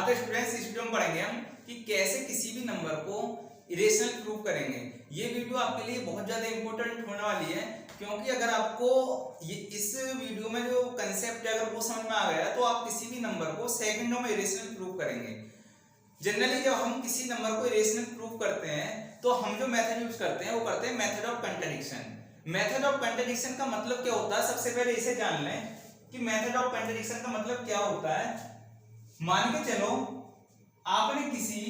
हाँ तो स्टूडेंट्स इस वीडियो में पढ़ेंगे हम कि कैसे किसी भी नंबर को इरेशनल प्रूव करेंगे। ये वीडियो आपके लिए बहुत ज्यादा इंपॉर्टेंट होने वाली है, क्योंकि अगर आपको ये इस वीडियो में जो कंसेप्ट है अगर वो समझ में आ गया तो आप किसी भी नंबर को सेकंडों में इरेशनल प्रूव करेंगे। जनरली जब हम किसी नंबर को इरेशनल प्रूव करते हैं तो हम जो मेथड यूज करते हैं वो करते हैं method of contradiction. Method of contradiction का मतलब क्या होता है, सबसे पहले इसे जान लें कि मेथड ऑफ कंट्राडिक्शन का मतलब क्या होता है। मान के चलो आपने किसी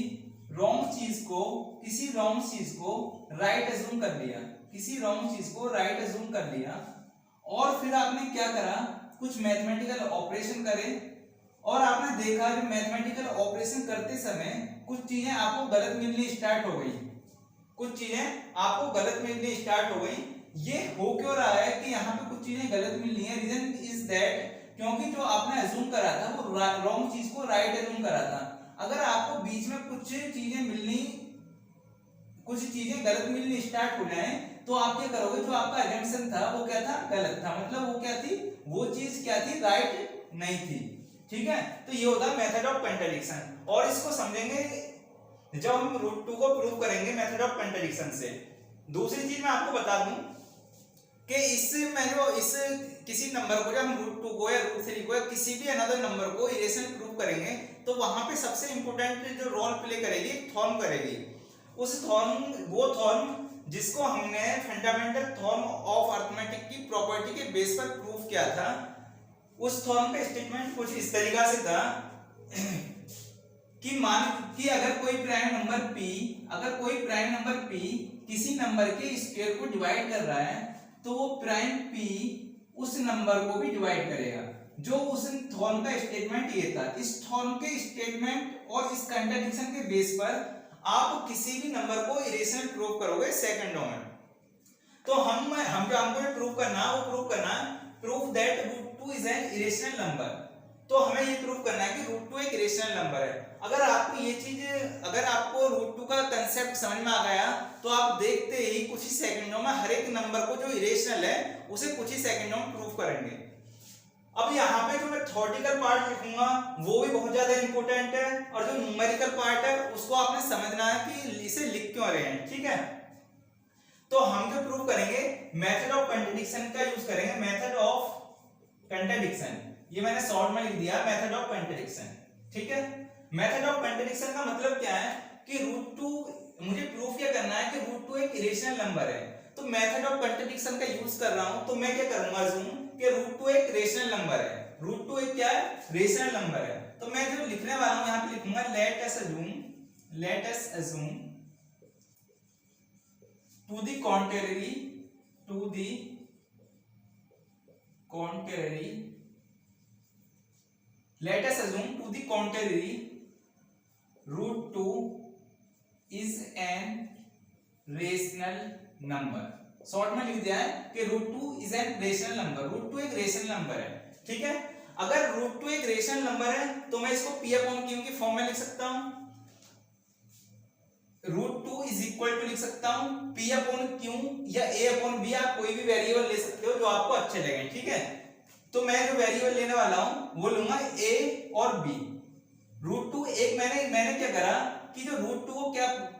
रॉन्ग चीज को राइट अज्यूम कर लिया, किसी रॉन्ग चीज को राइट अज्यूम कर लिया और फिर आपने क्या करा, कुछ मैथमेटिकल ऑपरेशन करे और आपने देखा कि मैथमेटिकल ऑपरेशन करते समय कुछ चीजें आपको गलत मिलनी स्टार्ट हो गई, कुछ चीजें आपको गलत मिलनी स्टार्ट हो गई। ये हो क्यों रहा है कि यहाँ पे कुछ चीजें गलत मिल रही है? रीजन इज दैट क्योंकि जो आपने अज्यूम करा था वो रॉन्ग चीज को राइट अज्यूम करा था। अगर आपको बीच में कुछ चीजें गलत मिलनी स्टार्ट हो जाए तो आप क्या करोगे, जो आपका अजम्पशन था वो क्या था, गलत था, मतलब वो क्या थी, वो चीज क्या थी, राइट नहीं थी। ठीक है, तो ये होता है मेथड ऑफ कंट्राडिक्शन और इसको समझेंगे जब हम रूट 2 को प्रूव करेंगे मेथड ऑफ कंट्राडिक्शन से। दूसरी चीज मैं आपको बता दूं कि इस किसी नंबर को जब हम रूट 2 को या रूट 3 को या किसी भी अनदर नंबर को इरेशनल प्रूव करेंगे तो वहां पे सबसे इंपॉर्टेंट जो रोल प्ले करेगी थॉर्म करेगी। उस थॉर्म जिसको हमने फंडामेंटल थॉर्म ऑफ अरिथमेटिक की प्रॉपर्टी के बेस पर प्रूव किया था, उस थॉर्म का स्टेटमेंट कुछ इस तरीका से था कि अगर कोई प्राइम नंबर p किसी नंबर के स्क्वायर को डिवाइड कर रहा है तो वो प्राइम p उस नंबर को भी डिवाइड करेगा। जो उस थॉर्म का स्टेटमेंट ये था, इस थॉर्म के स्टेटमेंट और इस कंट्राडिक्शन के बेस पर आप किसी भी नंबर को इरेशनल प्रूव करोगे सेकंडों में। तो हमको प्रूव करना prove that root 2 is an irrational number. तो हमें ये प्रूव करना है कि रूट 2 एक इरेशनल नंबर है। अगर आपको रूट 2 का कंसेप्ट समझ में आ गया तो आप देखते ही कुछ ही सेकंडों में हर एक नंबर को जो इरेशनल है उसे कुछ ही सेकंडों में प्रूव करेंगे। अब यहाँ पे जो मैं थ्योरेटिकल पार्ट लिखूंगा वो भी बहुत ज्यादा इंपॉर्टेंट है और जो न्यूमेरिकल पार्ट है उसको आपने समझना है कि इसे लिख क्यों रहे हैं। ठीक है, तो हम जो प्रूव करेंगे मेथड ऑफ कंट्राडिक्शन का यूज करेंगे। मेथड ऑफ कंट्राडिक्शन, ये मैंने शॉर्ट में लिख दिया मेथड ऑफ कंट्राडिक्शन। ठीक है, मेथड ऑफ कंट्राडिक्शन का मतलब क्या है कि रूट 2 मुझे प्रूफ क्या करना है कि रूट 2 एक इरेशनल नंबर है। तो मेथड ऑफ कंट्राडिक्शन का यूज कर रहा हूं तो मैं क्या करूंगा, अज्यूम कि रूट 2 एक रेशनल नंबर है। रूट 2 एक क्या है, रेशनल नंबर है। तो मैं जो लिखने वाला हूं यहां पे लिखूंगा let us assume to the contrary let us assume to the contrary root 2 is an rational number। Short में लिख दिया है कि root 2 is an rational number। Root 2 एक रेशनल नंबर है। ठीक है, अगर रूट 2 एक रेशनल नंबर है तो मैं इसको p अपॉन q की फॉर्म में लिख सकता हूं। रूट 2 इज इक्वल टू लिख सकता हूं p अपॉन q या a अपॉन b, आप कोई भी वेरिएबल ले सकते हो जो आपको अच्छे लगे। ठीक है, तो मैं जो वेरिएबल लेने वाला हूं वो लूंगा a और b। रूट 2 एक मैंने क्या करा कि जो रूट 2 को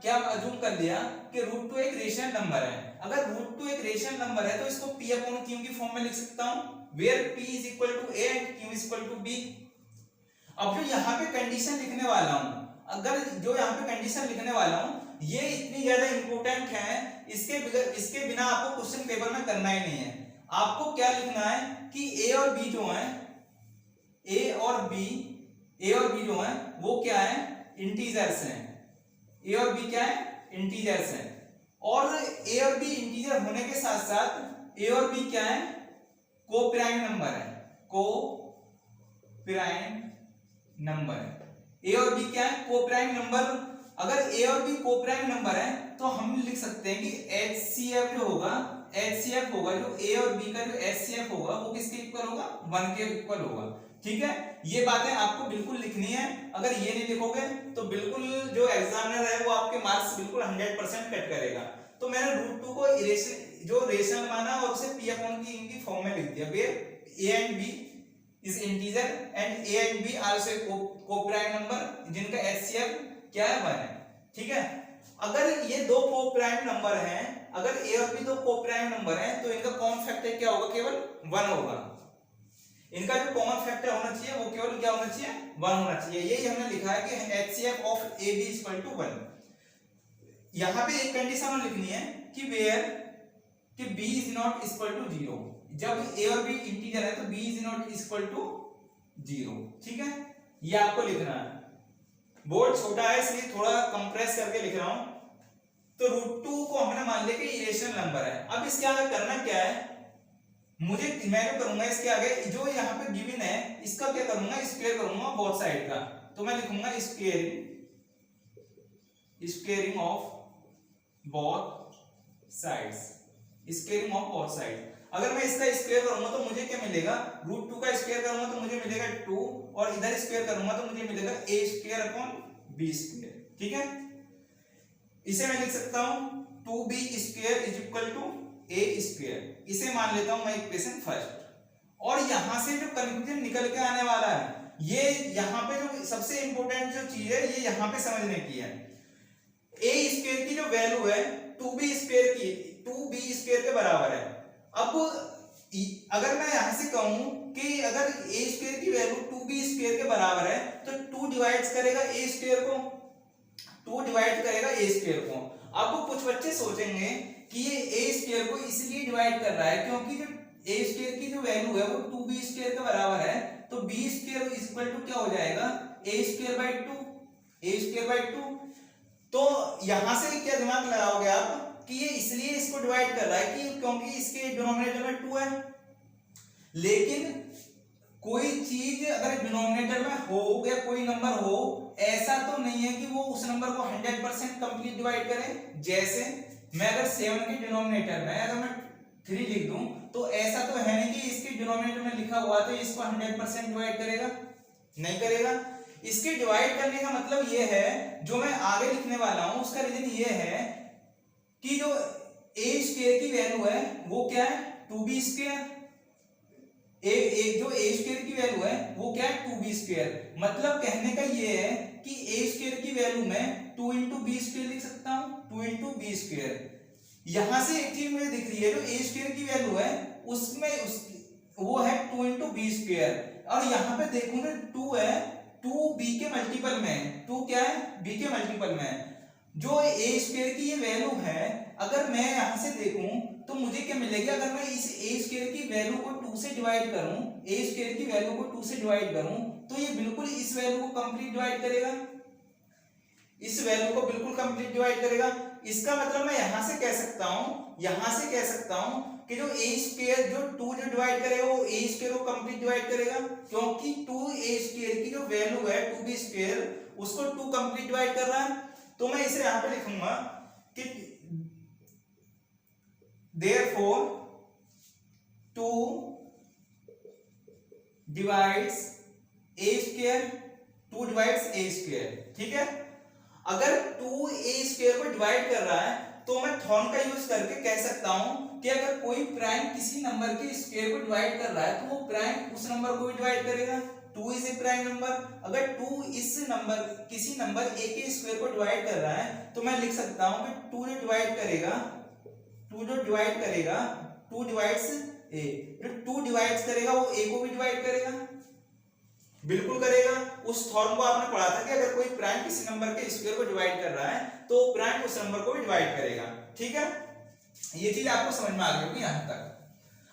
क्या अज्यूम कर लिया कि रूट 2 एक रेशनल नंबर है। अगर रूट 2 एक रेशनल नंबर है तो इसको p अपॉन q की फॉर्म में लिख सकता हूं where p is equal to a and q is equal to b। अब जो यहाँ पे कंडीशन लिखने वाला हूं ये इतनी ज्यादा इंपॉर्टेंट है, इसके बिना आपको क्वेश्चन पेपर में करना ही नहीं है। आपको क्या लिखना है कि a और b जो हैं वो क्या है, इंटीजर्स हैं। a और b क्या है, इंटीजर्स हैं। और a और b इंटीजर होने के साथ साथ a और b क्या है, कोप्राइम नंबर है। a और b क्या है, कोप्राइम नंबर। अगर a और b कोप्राइम नंबर है तो हम लिख सकते हैं कि HCF जो होगा जो a और b का जो HCF होगा वो किसके इक्वल होगा, 1 के इक्वल होगा। ठीक है, ये बातें आपको बिल्कुल लिखनी है। अगर ये नहीं लिखोगे तो बिल्कुल जो एग्जामिनर है वो आपके मार्क्स बिल्कुल 100% कट करेगा। तो मैंने रूट 2 को रेशनल माना और उसे p अपॉन q की फॉर्म में लिख दिया, where a and b is integer and A and B are से कोप्राइम नंबर जिनका एचसीएफ क्या है 1 है। ठीक है, अगर ये दो कोप्राइम नंबर हैं, अगर ए और बी दो कोप्राइम नंबर हैं तो इनका कॉमन फैक्टर क्या होगा, केवल 1 होगा। इनका जो कॉमन फैक्टर होना चाहिए वो केवल क्या होना चाहिए, 1 होना चाहिए। यही हमने लिखा है कि HCF of A B equal to 1। यहां पे एक कंडीशन और लिखनी है कि वेयर कि b is not equal to 0, जब a और b इंटीजर है तो b is not equal to 0। ठीक है, ये आपको लिखना है। बोर्ड छोटा है इसलिए थोड़ा कंप्रेस करके लिख रहा हूं। तो √2 को हमने मान लिया कि इरेशनल नंबर है। अब इसके आगे करना क्या है, मैं जो करूंगा इसके आगे जो यहाँ पे गिवन है इसका क्या करूंगा, स्क्वायर करूंगा बोथ साइड का। तो मैं लिखूंगा squaring of both sides, squaring of both side. अगर मैं इसका स्क्वायर करूंगा तो मुझे क्या मिलेगा, √2 का स्क्वायर करूंगा तो मुझे मिलेगा 2 और इधर स्क्वायर करूंगा तो मुझे मिलेगा a² / b²। ठीक है, इसे मैं लिख सकता हूं 2b² = a²। इसे मान लेता हूं मैं इक्वेशन फर्स्ट। और यहां से जो कंक्लूजन निकल के आने वाला है, ये यहां पे जो सबसे इंपॉर्टेंट जो चीज है ये यहां पे समझने की है। a² की जो वैल्यू है 2b² के बराबर है। अब अगर मैं यहां से कहूं कि अगर a² की वैल्यू 2b² के बराबर है तो 2 डिवाइड करेगा a² को, 2 डिवाइड करेगा a² को। अब कुछ बच्चे सोचेंगे कि ये a² को इसलिए डिवाइड कर रहा है क्योंकि जो a² की जो वैल्यू है वो 2b² के बराबर है, तो b² इक्वल टू क्या हो जाएगा, a²/2। तो यहां से क्या दिमाग लगाओगे आप कि ये इसलिए इसको डिवाइड कर रहा है कि क्योंकि इसके डिनोमिनेटर में 2 है। लेकिन कोई चीज अगर डिनोमिनेटर में हो या कोई नंबर हो, ऐसा तो नहीं है कि वो उस नंबर को 100% कंप्लीट डिवाइड करे। जैसे मैं अगर 7 के डिनोमिनेटर में अगर मैं 3 लिख दूं तो ऐसा तो है नहीं कि इसके डिनोमिनेटर में लिखा हुआ तो इसको 100% डिवाइड करेगा, नहीं करेगा। इसके डिवाइड करने का मतलब ये है, जो मैं आगे लिखने वाला हूं उसका रीजन ये है कि जो a² की वैल्यू है वो क्या है, 2b²। जो a² की वैल्यू है वो क्या है, 2b²। मतलब कहने का ये है कि a² की वैल्यू में 2 × b² लिख सकता हूं, 2 × b²। यहां से एक चीज मुझे दिख रही है, जो a² की वैल्यू है उसमें वो है 2 × b²। और यहां पे देखूंगा 2 है, 2 b के मल्टीपल में, 2 क्या है, b के मल्टीपल में। जो a² की ये वैल्यू है, अगर मैं यहां से देखूं तो मुझे क्या मिलेगी, अगर मैं इस a² की वैल्यू को 2 से डिवाइड करूं, a² की वैल्यू को 2 से डिवाइड करूं तो ये बिल्कुल इस वैल्यू को कंप्लीट डिवाइड करेगा, इस वैल्यू को बिल्कुल कंप्लीट डिवाइड करेगा। इसका मतलब मैं यहां से कह सकता हूं कि जो a² जो 2 जो डिवाइड करेगा वो a² को कंप्लीट डिवाइड करेगा, क्योंकि 2a² की जो वैल्यू है 2b² उसको 2 कंप्लीट डिवाइड कर रहा है। तो मैं इसे यहां पे लिखूंगा कि therefore 2 divides a², 2 divides a²। ठीक है, अगर 2a² को डिवाइड कर रहा है तो मैं थॉर्न का यूज करके कह सकता हूं कि अगर कोई प्राइम किसी नंबर के स्क्वायर को डिवाइड कर रहा है तो वो प्राइम उस नंबर को भी डिवाइड करेगा। 2 इज ए प्राइम नंबर। अगर 2 इस नंबर किसी नंबर a के स्क्वायर को डिवाइड कर रहा है तो मैं लिख सकता हूं कि 2 जो डिवाइड करेगा 2 डिवाइड्स a, जो 2 डिवाइड्स करेगा वो a को भी डिवाइड करेगा, बिल्कुल करेगा। उस फॉर्म को आपने पढ़ा था कि अगर कोई प्राइम किसी नंबर के स्क्वायर को डिवाइड कर रहा है तो प्राइम उस नंबर को भी डिवाइड करेगा। ठीक है, ये चीज आपको समझ में आ गई होगी यहां तक।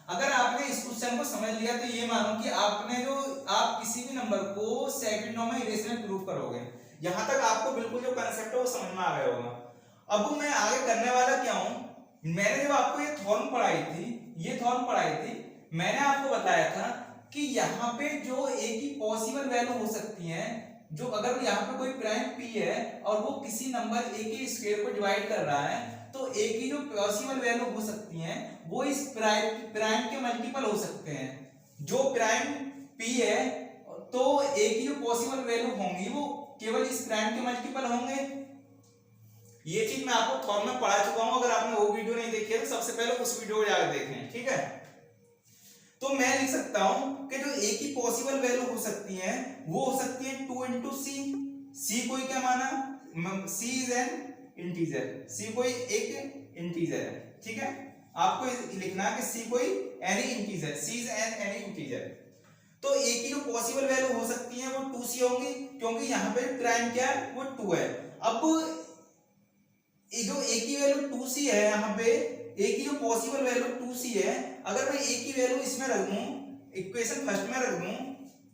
अगर आपने इस क्वेश्चन को समझ लिया तो ये मानो कि आप किसी भी नंबर को सेकंडों में इरेशनल प्रूफ करोगे। यहां तक आपको बिल्कुल जो कांसेप्ट है वो समझ में आ गया होगा। अब मैं आगे करने वाला क्या हूं, मैंने जब आपको ये थॉर्म पढ़ाई थी मैंने आपको बताया था कि यहाँ पे जो a की पॉसिबल वैल्यू हो सकती है, जो अगर यहाँ पे कोई प्राइम p है और वो किसी नंबर a के स्क्वायर को डिवाइड कर रहा है तो a की जो पॉसिबल वैल्यू हो सकती है वो इस प्राइम के मल्टीपल हो सकते हैं। जो प्राइम p है तो a की जो पॉसिबल वैल्यू होंगी वो केवल इस प्राइम के मल्टीपल होंगे। ये चीज मैं आपको थॉर्म में पढ़ा चुका हूं, अगर आपने वो वीडियो नहीं देखी है तो सबसे पहले उस वीडियो को जाकर देखें। ठीक है, तो मैं लिख सकता हूं कि जो ए की पॉसिबल वैल्यू हो सकती है वो हो सकती है 2 इंटू सी। सी कोई क्या माना, सी इज एन इंटीजर, सी कोई एक इंटीजर है, ठीक है। आपको लिखना है कि सी कोई any integer, C is an any integer. तो ए की जो पॉसिबल वैल्यू हो सकती है वो 2c होंगी, क्योंकि यहाँ पे प्राइम क्या है, वो 2 है। अब जो ए की वैल्यू 2c है, यहाँ पे ए की जो पॉसिबल वैल्यू 2c है, अगर मैं ए की वैल्यू इसमें रख दूं, इक्वेशन फर्स्ट में रख दूं,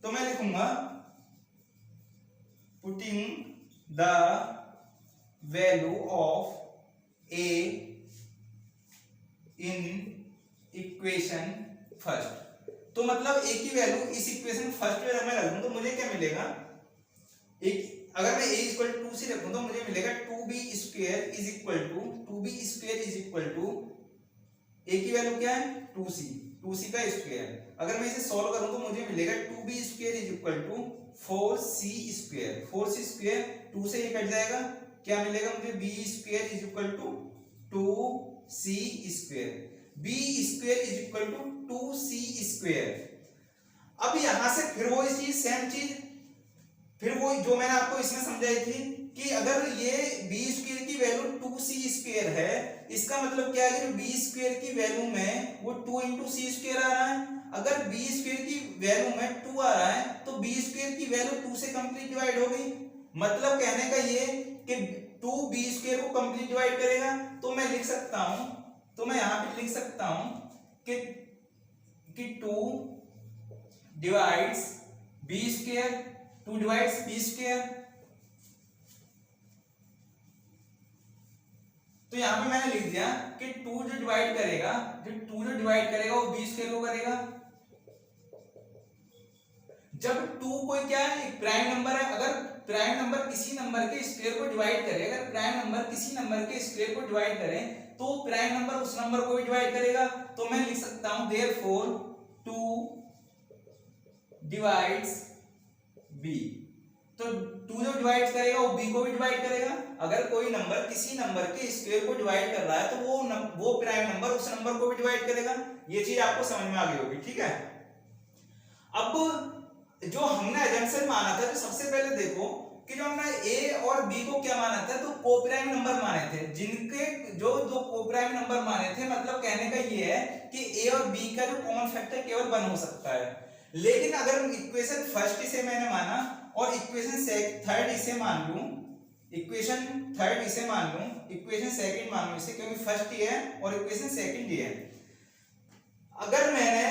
तो मैं लिखूंगा putting the value of A in equation first. तो मतलब ए की वैल्यू इस इक्वेशन फर्स्ट में मैं रख दूं तो मुझे क्या मिलेगा, एक अगर मैं a इक्वल टू 2c रखूं तो मुझे मिलेगा 2b square is equal to 2b square is equal to a की वैल्यू क्या है 2c का स्क्वायर। अगर मैं इसे सॉल्व करूं तो मुझे मिलेगा 2b square is equal to 4c square. 4c square 2 से ये कट जाएगा, क्या मिलेगा मुझे, b square is equal to 2c square. b square is equal to 2c square. अब यहां से फिर वो चीज सेम चीज, फिर वो जो मैंने आपको इसमें समझाई थी कि अगर ये b स्क्वायर की वैल्यू 2c स्क्वायर है, इसका मतलब क्या है कि b स्क्वायर की वैल्यू में वो 2 इंटू सी स्क्वायर आ रहा है। अगर b स्क्वायर की वैल्यू में 2 आ रहा है तो b स्क्वायर की वैल्यू 2 से कंप्लीट डिवाइड हो गई। मतलब कहने का ये कि 2 b स्क्वायर को कंप्लीट डिवाइड करेगा। तो मैं लिख सकता हूं, तो मैं यहां पे लिख सकता हूं कि 2 divides b square, 2 divides b square. तो यहां पे मैंने लिख दिया कि 2 जो डिवाइड करेगा वो b स्क्वायर को करेगा। जब 2 कोई क्या है, एक प्राइम नंबर है, अगर प्राइम नंबर किसी नंबर के स्क्वायर को डिवाइड करे, अगर प्राइम नंबर किसी नंबर के स्क्वायर को डिवाइड करे तो प्राइम नंबर उस नंबर को भी डिवाइड करेगा। तो मैं लिख सकता हूं देयरफॉर 2 डिवाइड्स b। तो 2 जो डिवाइड करेगा वो b को भी डिवाइड करेगा। अगर कोई नंबर किसी नंबर के स्क्वायर को डिवाइड कर रहा है तो वो प्राइम नंबर उस नंबर को भी डिवाइड करेगा। ये चीज आपको समझ में आ गई होगी, ठीक है। अब जो हमने अजम्पशन माना था, तो सबसे पहले देखो कि जो हमने a और b को क्या माना था, तो कोप्राइम नंबर माने थे। जिनके जो दो कोप्राइम नंबर माने थे, मतलब कहने का ये है कि a और b का जो कॉमन फैक्टर केवल 1 हो सकता है। लेकिन अगर इक्वेशन फर्स्ट इसे मैंने माना और इक्वेशन थर्ड इसे मान लूं, इक्वेशन थर्ड इसे मान लूं, इक्वेशन सेकंड मान लूं इसे, क्योंकि फर्स्ट ये है और इक्वेशन सेकंड ये है। अगर मैंने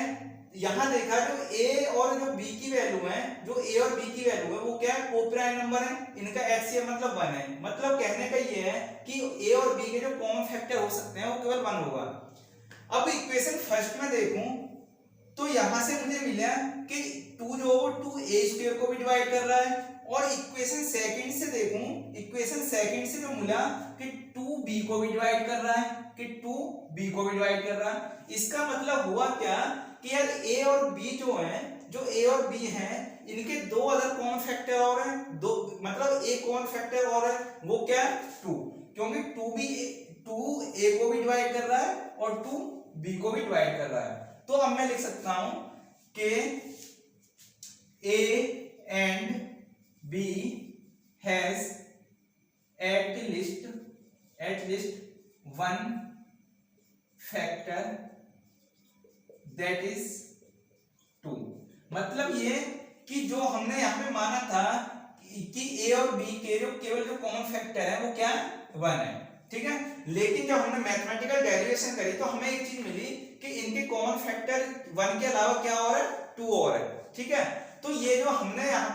यहां देखा जो a और जो b की वैल्यू है, जो a और b की वैल्यू है वो क्या है, कोप्राइम नंबर है, इनका एचसीएफ मतलब 1 है। मतलब कहने का ये है कि a और b के जो कॉमन फैक्टर हो सकते हैं वो केवल 1 होगा। अब इक्वेशन फर्स्ट में देखूं तो यहां से मुझे मिला कि 2 जो 2a स्क्वायर को भी डिवाइड कर रहा है, और इक्वेशन सेकंड से देखूं, इक्वेशन सेकंड से जो मिला कि 2b को भी डिवाइड कर रहा है, कि 2b को भी डिवाइड कर रहा है। इसका मतलब हुआ क्या कि यार a और b जो है, जो a और b हैं, इनके 2 अदर कॉमन फैक्टर और हैं, दो मतलब एक कॉमन फैक्टर और है, वो क्या है 2, क्योंकि 2a को भी डिवाइड कर रहा है और 2b को भी डिवाइड कर रहा है। तो अब मैं लिख सकता हूं कि a and b has at least one factor that is 2। मतलब ये कि जो हमने यहाँ पे माना था कि a और b के जो केवल जो कॉमन फैक्टर है वो क्या 1 है, ठीक है। लेकिन जब हमने मैथमेटिकल डेरिवेशन करी तो हमें एक चीज मिली कि इनके कॉमन फैक्टर 1 के अलावा क्या और है, 2 और है, ठीक है। तो ये जो हमने यहाँ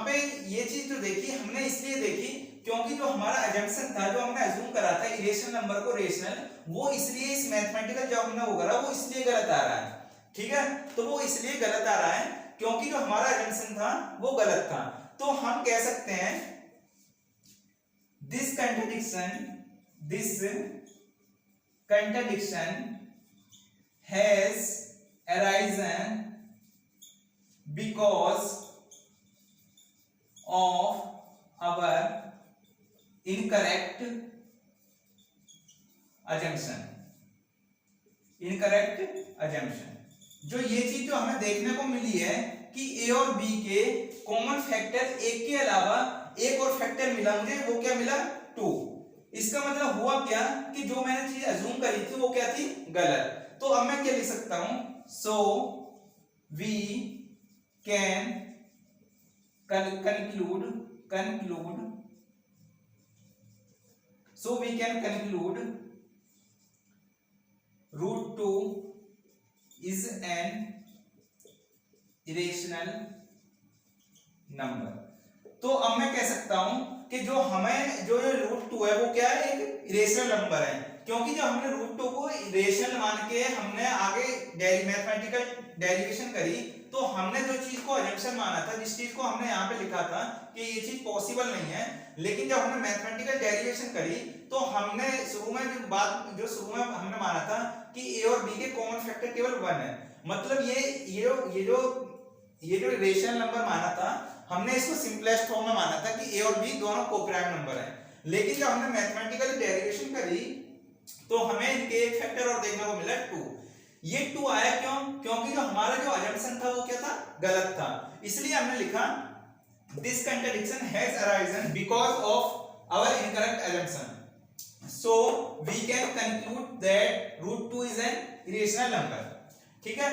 पे ये चीज जो देखी, हमने इसलिए देखी क्योंकि जो हमारा अजम्पशन था, जो हमने अज्यूम करा था इरेशनल नंबर को रेशनल, वो इसलिए इस मैथमेटिकल जो हमने वो करा वो इसलिए गलत आ रहा है, ठीक है। तो वो इसलिए गलत आ रहा है क्योंकि जो हमारा अजम्पशन था वो गलत था। तो हम कह सकते हैं this contradiction has arisen because of our incorrect assumption। जो ये चीज जो हमें देखने को मिली है कि ए और बी के कॉमन फैक्टर एक के अलावा एक और फैक्टर मिला मुझे, वो क्या मिला 2। इसका मतलब हुआ क्या कि जो मैंने चीज अज्यूम करी थी वो क्या थी, गलत। तो अब मैं क्या लिख सकता हूं, so we can conclude so we can conclude root 2 is an irrational number। तो अब मैं कह सकता हूं कि जो हमें जो रूट 2 है वो क्या है, एक इरेशनल नंबर है, क्योंकि जब हमने रूट 2 को इरेशनल मान के हमने आगे मैथमेटिकल डेरिवेशन करी, तो हमने जो चीज को अजम्पशन माना था, जिस चीज को हमने यहाँ पे लिखा था कि ये चीज पॉसिबल नहीं है, लेकिन जब हमने मैथमेटिकल डेरिवेशन करी तो हमने शुरू में शुरू में हमने माना था कि ए और बी के कॉमन फैक्टर केवल 1 है। मतलब ये जो रेशनल नंबर माना था, हमने इसको सिंपलेस्ट फॉर्म में माना था कि ए और बी दोनों कोप्राइम नंबर हैं। लेकिन जब हमने मैथमेटिकल डेरिवेशन करी तो हमें इनके एक फैक्टर और देखने को मिला 2। ये 2 आया क्यों, क्योंकि जो हमारा जो अजम्पशन था वो क्या था, गलत था। इसलिए हमने लिखा this contradiction has arisen because of our incorrect assumption, so we can conclude that root 2 is an irrational number. ठीक है,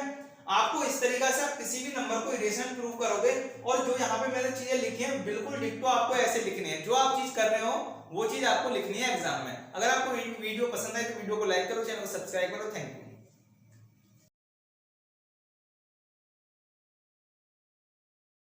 आपको इस तरीका से आप किसी भी नंबर को इरेशनल प्रूव करोगे, और जो यहाँ पे मैंने चीजें लिखी हैं बिल्कुल डिट्टो आपको ऐसे लिखनी है, जो आप चीज कर रहे हो वो चीज आपको लिखनी है एग्जाम में। अगर आपको वीडियो पसंद आए तो वीडियो को लाइक करो, चैनल को सब्सक्राइब करो। Thank you.